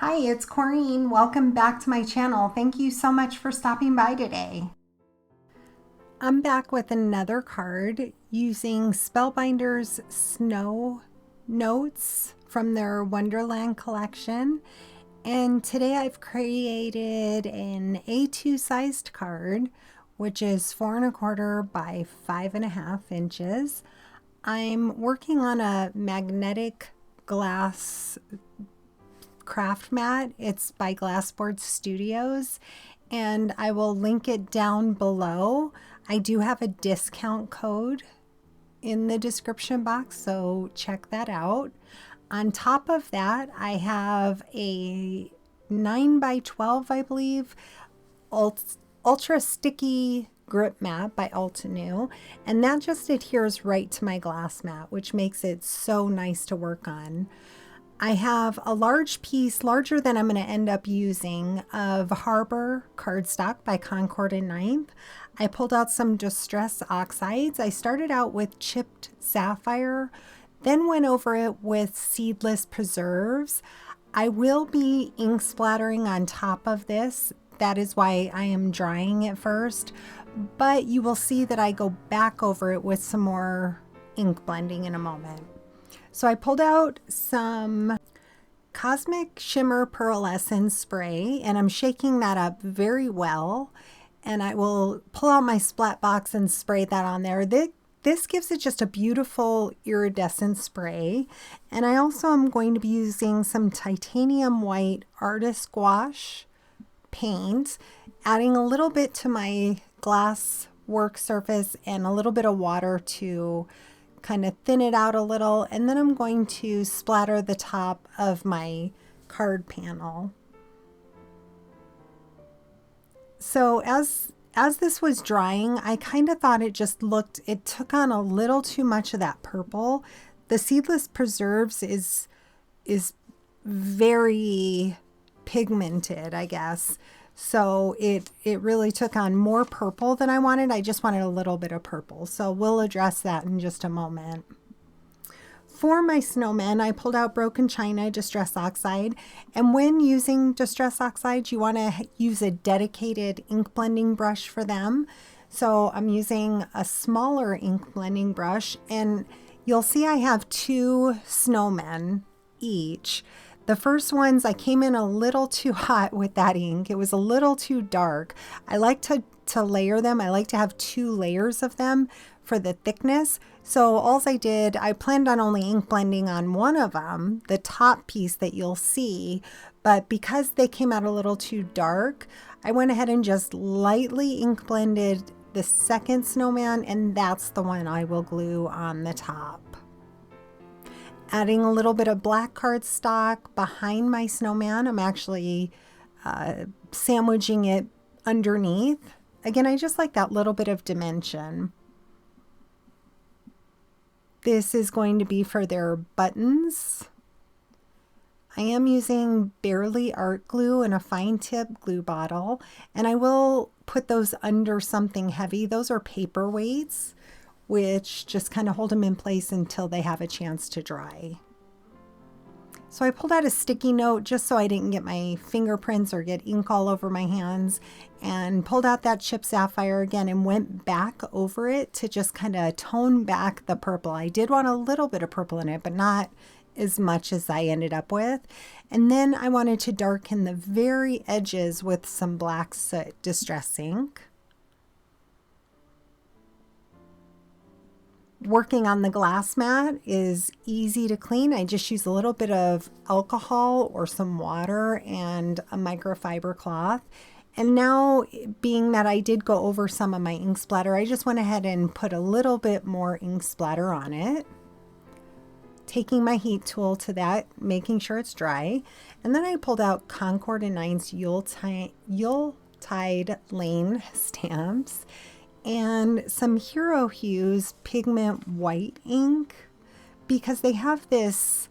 Hi, it's Corrine. Welcome back to my channel. Thank you so much for stopping by today. I'm back with another card using Spellbinder's Snow Notes from their Wonderland collection. And today I've created an A2 sized card, which is 4¼ by 5½ inches. I'm working on a magnetic glass craft mat. It's by Glassboard Studios, and I will link it down below. I do have a discount code in the description box, so check that out. On top of that, I have a 9 by 12, I believe, ultra sticky grip mat by Altenew, and that just adheres right to my glass mat, which makes it so nice to work on. I have a large piece, larger than I'm going to end up using, of Harbor cardstock by Concord and Ninth. I pulled out some Distress Oxides. I started out with chipped sapphire, then went over it with seedless preserves. I will be ink splattering on top of this. That is why I am drying it first, but you will see that I go back over it with some more ink blending in a moment. So I pulled out some Cosmic Shimmer Pearlescent spray, and I'm shaking that up very well. And I will pull out my splat box and spray that on there. This gives it just a beautiful iridescent spray. And I also am going to be using some titanium white artist gouache paint, adding a little bit to my glass work surface and a little bit of water to kind of thin it out a little, and then I'm going to splatter the top of my card panel. So as this was drying, I kind of thought it took on a little too much of that purple. The Seedless Preserves is very pigmented, I guess. So it really took on more purple than I wanted. I just wanted a little bit of purple. So we'll address that in just a moment. For my snowman, I pulled out Broken China Distress Oxide. And when using Distress Oxides, you want to use a dedicated ink blending brush for them. So I'm using a smaller ink blending brush. And you'll see I have 2 snowmen each. The first ones, I came in a little too hot with that ink. It was a little too dark. I like to layer them. I like to have 2 layers of them for the thickness. So all I did, I planned on only ink blending on one of them, the top piece that you'll see. But because they came out a little too dark, I went ahead and just lightly ink blended the second snowman, and that's the one I will glue on the top. Adding a little bit of black cardstock behind my snowman. I'm actually sandwiching it underneath. Again, I just like that little bit of dimension. This is going to be for their buttons. I am using Barely Art Glue in a fine tip glue bottle, and I will put those under something heavy. Those are paperweights, which just kind of hold them in place until they have a chance to dry. So I pulled out a sticky note just so I didn't get my fingerprints or get ink all over my hands, and pulled out that chipped sapphire again and went back over it to just kind of tone back the purple. I did want a little bit of purple in it, but not as much as I ended up with. And then I wanted to darken the very edges with some black soot distress ink. Working on the glass mat is easy to clean. I just use a little bit of alcohol or some water and a microfiber cloth. And now, being that I did go over some of my ink splatter, I just went ahead and put a little bit more ink splatter on it. Taking my heat tool to that, making sure it's dry. And then I pulled out Concord and Nine's Yuletide Lane stamps and some Hero Hues pigment white ink, because they have this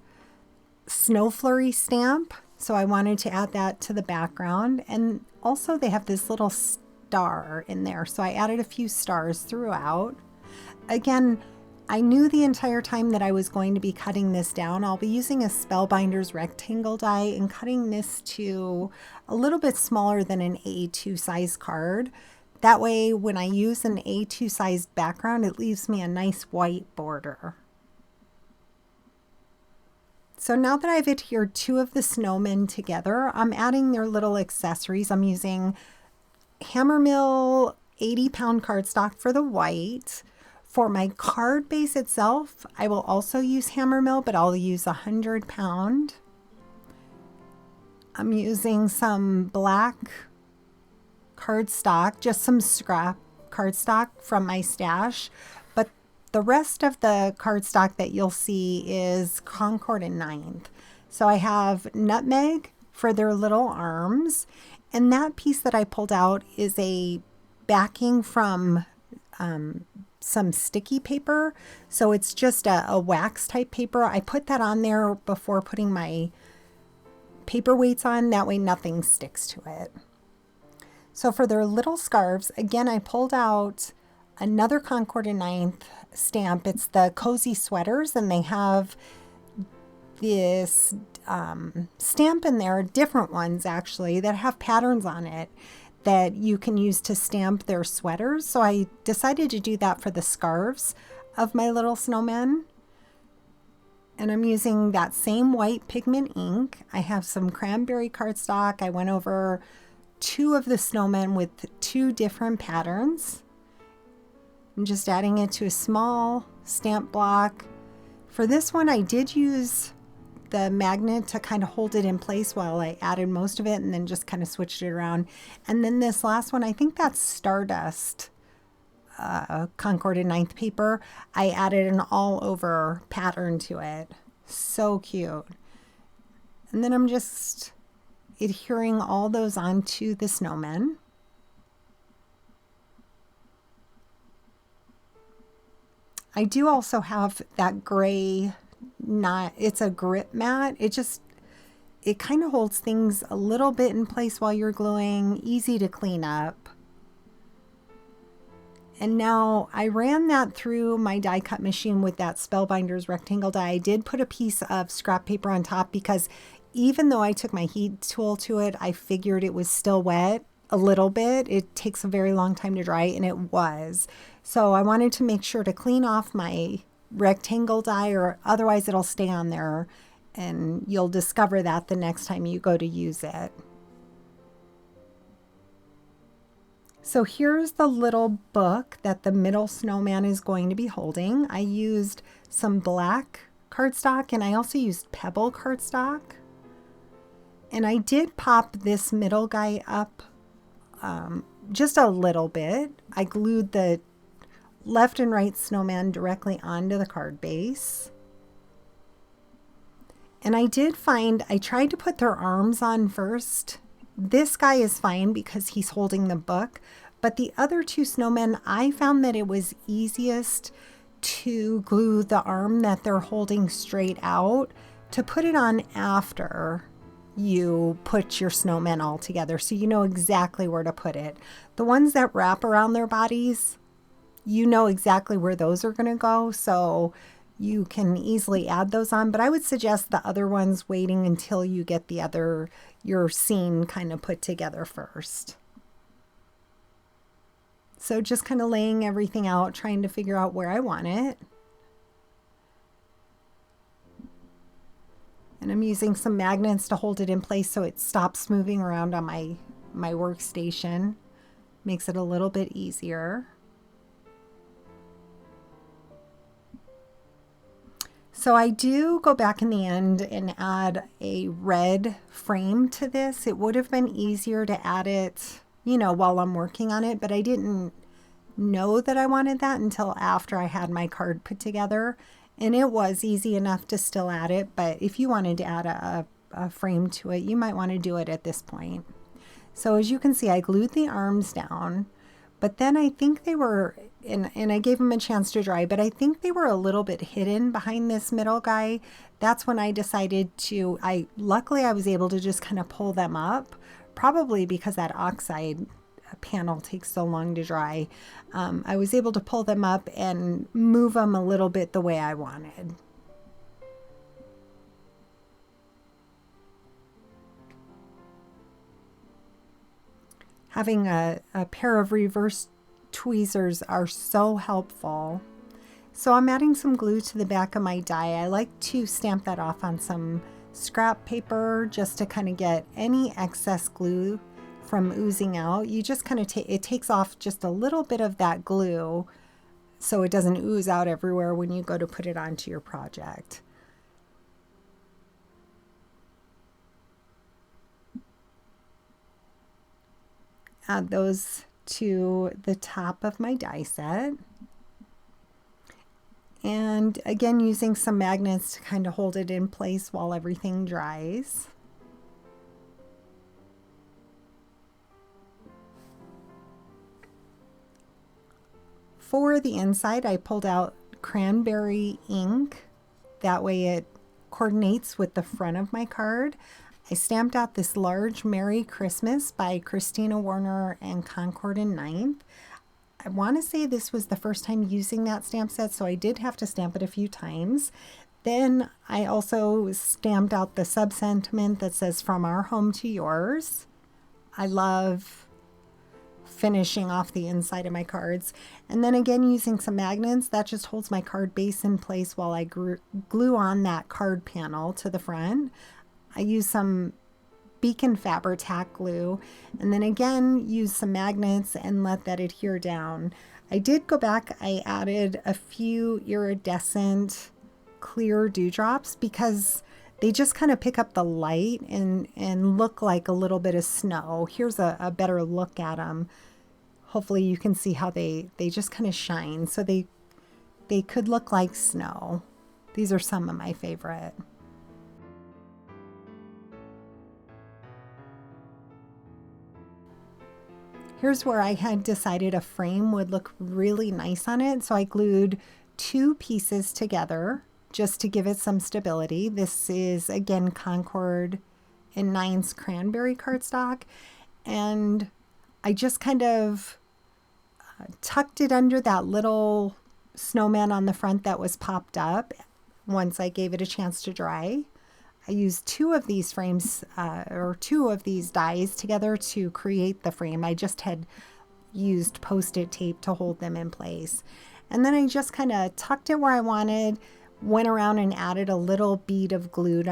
snow flurry stamp. So I wanted to add that to the background. And also they have this little star in there. So I added a few stars throughout. Again, I knew the entire time that I was going to be cutting this down. I'll be using a Spellbinders rectangle die and cutting this to a little bit smaller than an A2 size card. That way, when I use an A2 sized background, it leaves me a nice white border. So now that I've adhered two of the snowmen together, I'm adding their little accessories. I'm using Hammermill 80-pound cardstock for the white. For my card base itself, I will also use Hammermill, but I'll use 100-pound. I'm using some black cardstock, just some scrap cardstock from my stash, but the rest of the cardstock that you'll see is Concord and Ninth. So I have Nutmeg for their little arms, and that piece that I pulled out is a backing from some sticky paper. So it's just a wax type paper. I put that on there before putting my paper weights on, that way nothing sticks to it. So for their little scarves, again, I pulled out another Concord and Ninth stamp. It's the Cozy Sweaters, and they have this stamp in there, different ones actually, that have patterns on it that you can use to stamp their sweaters. So I decided to do that for the scarves of my little snowmen. And I'm using that same white pigment ink. I have some cranberry cardstock. I went over two of the snowmen with two different patterns. I'm just adding it to a small stamp block. For this one, I did use the magnet to kind of hold it in place while I added most of it, and then just kind of switched it around. And then this last one, I think that's Stardust Concord and Ninth paper. I added an all over pattern to it. So cute. And then I'm just adhering all those onto the snowmen. I do also have that gray knot. It's a grip mat. It kind of holds things a little bit in place while you're gluing, easy to clean up. And now I ran that through my die cut machine with that Spellbinders rectangle die. I did put a piece of scrap paper on top because even though I took my heat tool to it, I figured it was still wet a little bit. It takes a very long time to dry, and it was. So I wanted to make sure to clean off my rectangle die, or otherwise it'll stay on there and you'll discover that the next time you go to use it. So here's the little book that the middle snowman is going to be holding. I used some black cardstock, and I also used pebble cardstock. And I did pop this middle guy up just a little bit. I glued the left and right snowman directly onto the card base. And I did find, I tried to put their arms on first. This guy is fine because he's holding the book, but the other two snowmen, I found that it was easiest to glue the arm that they're holding straight out, to put it on after you put your snowmen all together, so you know exactly where to put it. The ones that wrap around their bodies, you know exactly where those are going to go, so you can easily add those on. But I would suggest the other ones waiting until you get your scene kind of put together first. So just kind of laying everything out, trying to figure out where I want it. And I'm using some magnets to hold it in place so it stops moving around on my workstation. Makes it a little bit easier. So I do go back in the end and add a red frame to this. It would have been easier to add it, you know, while I'm working on it, but I didn't know that I wanted that until after I had my card put together. And it was easy enough to still add it, but if you wanted to add a frame to it, you might want to do it at this point. So as you can see, I glued the arms down, but then I think they were, and I gave them a chance to dry, but I think they were a little bit hidden behind this middle guy. That's when I decided to, luckily I was able to just kind of pull them up, probably because that oxide panel takes so long to dry. I was able to pull them up and move them a little bit the way I wanted. Having a pair of reverse tweezers are so helpful. So I'm adding some glue to the back of my die. I like to stamp that off on some scrap paper just to kind of get any excess glue from oozing out. You just kind of it takes off just a little bit of that glue so it doesn't ooze out everywhere when you go to put it onto your project. Add those to the top of my die set. And again, using some magnets to kind of hold it in place while everything dries. For the inside, I pulled out cranberry ink. That way it coordinates with the front of my card. I stamped out this large Merry Christmas by Christina Warner and Concord and Ninth. I want to say this was the first time using that stamp set, so I did have to stamp it a few times. Then I also stamped out the sub-sentiment that says "From Our Home to Yours." I love finishing off the inside of my cards. And then again, using some magnets, that just holds my card base in place while I glue on that card panel to the front. I use some Beacon Fabri-Tac glue, and then again use some magnets and let that adhere down. I did go back, I added a few iridescent clear dewdrops because they just kind of pick up the light and look like a little bit of snow. Here's a better look at them. Hopefully you can see how they just kind of shine, so they could look like snow. These are some of my favorite. Here's where I had decided a frame would look really nice on it, so I glued 2 pieces together just to give it some stability. This is, again, Concord and Nine's cranberry cardstock, and I just kind of tucked it under that little snowman on the front that was popped up once I gave it a chance to dry. I used 2 of these frames or 2 of these dies together to create the frame. I just had used Post-it tape to hold them in place. And then I just kind of tucked it where I wanted, went around and added a little bead of glue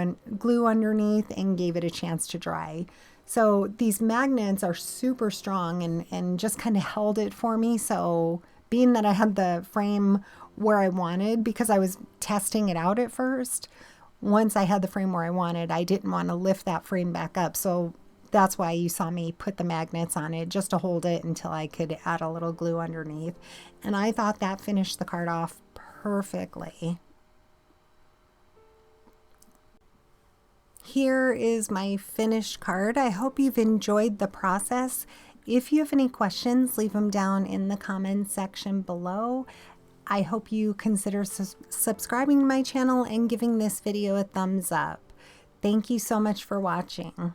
underneath and gave it a chance to dry. So these magnets are super strong and just kind of held it for me. So being that I had the frame where I wanted, because I was testing it out at first, once I had the frame where I wanted, I didn't want to lift that frame back up. So that's why you saw me put the magnets on it, just to hold it until I could add a little glue underneath. And I thought that finished the card off perfectly. Here is my finished card. I hope you've enjoyed the process. If you have any questions, leave them down in the comments section below. I hope you consider subscribing to my channel and giving this video a thumbs up. Thank you so much for watching.